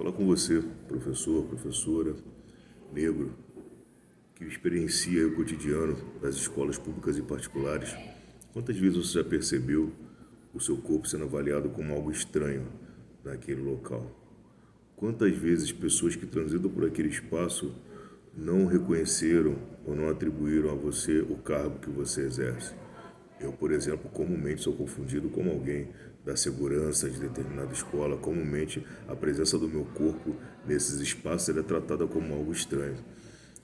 Falar com você, professor, professora, negro, que experiencia o cotidiano das escolas públicas e particulares. Quantas vezes você já percebeu o seu corpo sendo avaliado como algo estranho naquele local? Quantas vezes pessoas que transitam por aquele espaço não reconheceram ou não atribuíram a você o cargo que você exerce? Eu, por exemplo, comumente sou confundido como alguém da segurança de determinada escola. Comumente, a presença do meu corpo nesses espaços é tratada como algo estranho.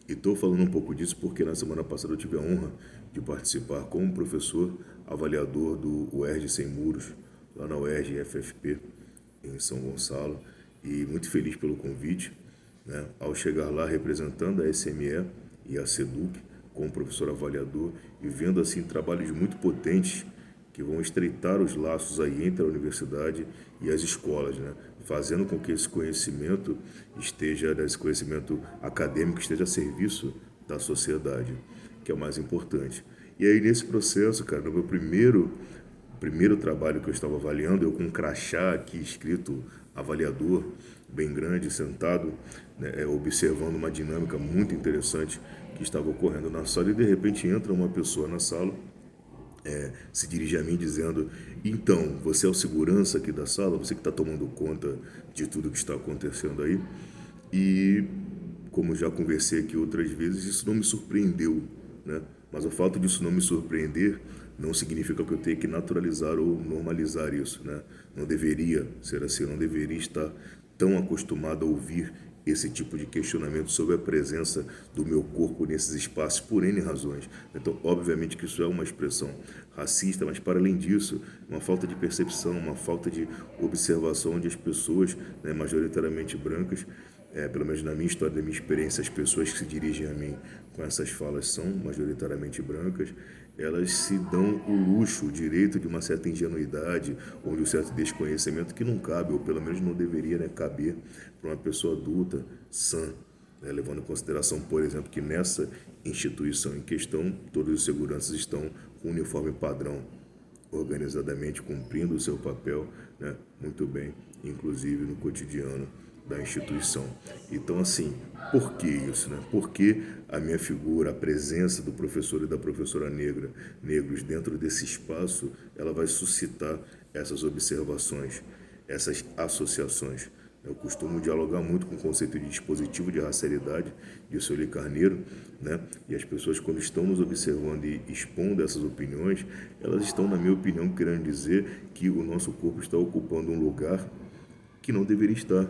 E estou falando um pouco disso porque na semana passada eu tive a honra de participar como professor avaliador do UERJ Sem Muros, lá na UERJ FFP, em São Gonçalo, e muito feliz pelo convite, né? Ao chegar lá representando a SME e a SEDUC, como professor avaliador, e vendo assim trabalhos muito potentes que vão estreitar os laços aí entre a universidade e as escolas, né? Fazendo com que esse conhecimento acadêmico esteja a serviço da sociedade, que é o mais importante. E aí nesse processo, cara, no meu primeiro trabalho que eu estava avaliando, eu com um crachá aqui escrito avaliador, bem grande, sentado, né, observando uma dinâmica muito interessante que estava ocorrendo na sala, e de repente entra uma pessoa na sala, se dirige a mim dizendo: então, você é o segurança aqui da sala, você que está tomando conta de tudo que está acontecendo aí? E como já conversei aqui outras vezes, isso não me surpreendeu, né? Mas o fato disso não me surpreender não significa que eu tenha que naturalizar ou normalizar isso, né? Não deveria ser assim, eu não deveria estar tão acostumado a ouvir esse tipo de questionamento sobre a presença do meu corpo nesses espaços por N razões. Então, obviamente que isso é uma expressão racista, mas para além disso, uma falta de percepção, uma falta de observação onde as pessoas, né, majoritariamente brancas, pelo menos na minha história, da minha experiência, as pessoas que se dirigem a mim com essas falas são majoritariamente brancas, elas se dão o luxo, o direito de uma certa ingenuidade ou de um certo desconhecimento que não cabe, ou pelo menos não deveria, né, caber para uma pessoa adulta, sã, né, levando em consideração, por exemplo, que nessa instituição em questão, todos os seguranças estão com uniforme padrão, organizadamente cumprindo o seu papel, né, muito bem, inclusive no cotidiano da instituição. Então, assim, por que isso, né? Por que a minha figura, a presença do professor e da professora negros dentro desse espaço, ela vai suscitar essas observações, essas associações? Eu costumo dialogar muito com o conceito de dispositivo de racialidade de Sueli Carneiro, né? E as pessoas, quando estão nos observando e expondo essas opiniões, elas estão, na minha opinião, querendo dizer que o nosso corpo está ocupando um lugar que não deveria estar.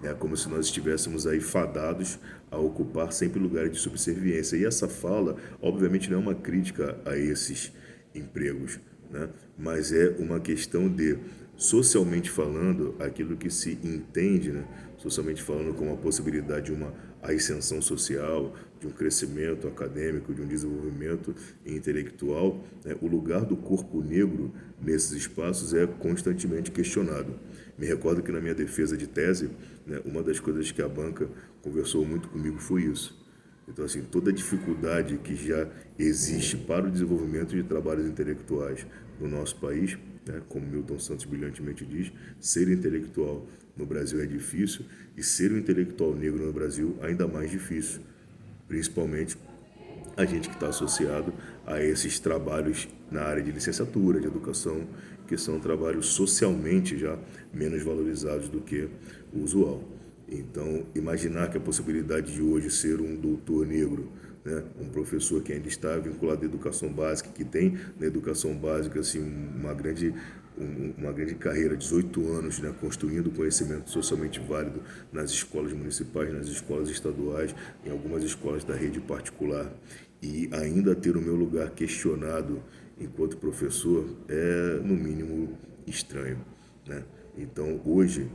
É como se nós estivéssemos aí fadados a ocupar sempre lugares de subserviência. E essa fala, obviamente, não é uma crítica a esses empregos, né? Mas é uma questão de, socialmente falando, aquilo que se entende, né? Socialmente falando, como a possibilidade de uma ascensão social, de um crescimento acadêmico, de um desenvolvimento intelectual, né? O lugar do corpo negro nesses espaços é constantemente questionado. Me recordo que na minha defesa de tese, né, uma das coisas que a banca conversou muito comigo foi isso. Então, assim, toda a dificuldade que já existe para o desenvolvimento de trabalhos intelectuais no nosso país, né, como Milton Santos brilhantemente diz, ser intelectual no Brasil é difícil, e ser um intelectual negro no Brasil ainda mais difícil, principalmente a gente que está associado a esses trabalhos na área de licenciatura, de educação, que são trabalhos socialmente já menos valorizados do que o usual. Então, imaginar que a possibilidade de hoje ser um doutor negro, né, um professor que ainda está vinculado à educação básica, que tem na educação básica assim, uma grande carreira, 18 anos, né, construindo conhecimento socialmente válido nas escolas municipais, nas escolas estaduais, em algumas escolas da rede particular, e ainda ter o meu lugar questionado enquanto professor é, no mínimo, estranho, né? Então, hoje,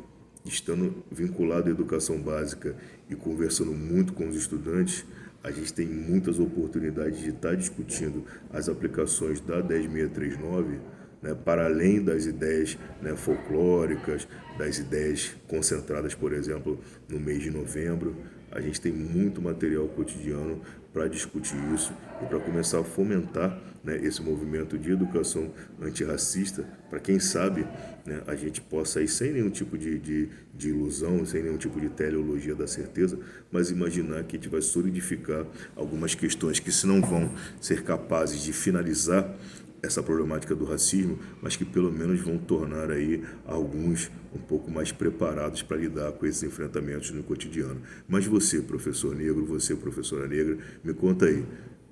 estando vinculado à educação básica e conversando muito com os estudantes, a gente tem muitas oportunidades de estar discutindo as aplicações da 10639 né, para além das ideias, né, folclóricas, das ideias concentradas, por exemplo, no mês de novembro. A gente tem muito material cotidiano para discutir isso e para começar a fomentar, né, esse movimento de educação antirracista, para quem sabe, né, a gente possa ir sem nenhum tipo de ilusão, sem nenhum tipo de teleologia da certeza, mas imaginar que a gente vai solidificar algumas questões que se não vão ser capazes de finalizar essa problemática do racismo, mas que pelo menos vão tornar aí alguns um pouco mais preparados para lidar com esses enfrentamentos no cotidiano. Mas você, professor negro, você, professora negra, me conta aí,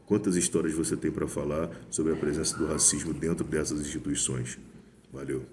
quantas histórias você tem para falar sobre a presença do racismo dentro dessas instituições? Valeu.